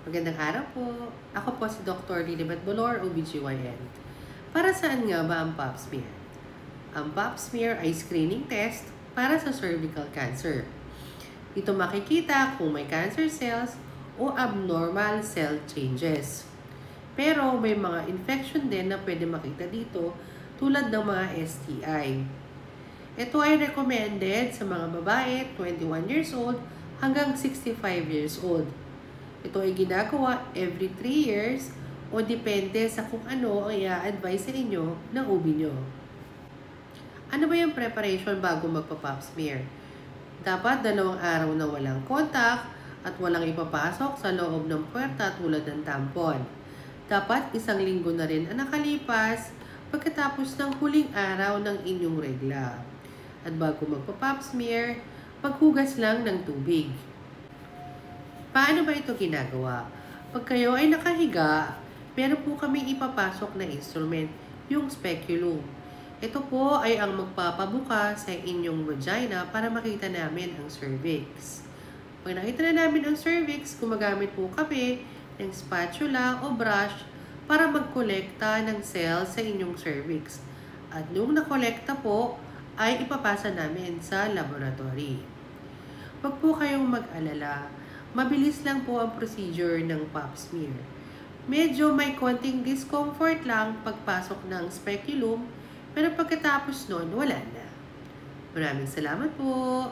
Magandang araw po. Ako po si Dr. Lilibet Bolor, OBGYN. Para saan nga ba ang pap smear? Ang pap smear ay screening test para sa cervical cancer. Ito makikita kung may cancer cells o abnormal cell changes. Pero may mga infection din na pwede makita dito tulad ng mga STI. Ito ay recommended sa mga babae 21 years old hanggang 65 years old. Ito ay ginagawa every 3 years o depende sa kung ano ang i-advise sa inyo ng OB nyo. Ano ba yung preparation bago magpa-pap smear? Dapat 2 araw na walang contact at walang ipapasok sa loob ng puwerta tulad ng tampon. Dapat 1 linggo na rin ang nakalipas pagkatapos ng huling araw ng inyong regla. At bago magpa-pap smear, maghugas lang ng tubig. Paano ba ito ginagawa? Pag kayo ay nakahiga, meron po kami ipapasok na instrument, yung speculum. Ito po ay ang magpapabuka sa inyong vagina para makita namin ang cervix. Pag nakita na namin ang cervix, gumagamit po kami ng spatula o brush para magkolekta ng cells sa inyong cervix. At nung nakolekta po, ay ipapasa namin sa laboratory. Huwag po kayong mag-alala. Mabilis lang po ang procedure ng pap smear. Medyo may konting discomfort lang pagpasok ng speculum, pero pagkatapos nun, wala na. Maraming salamat po!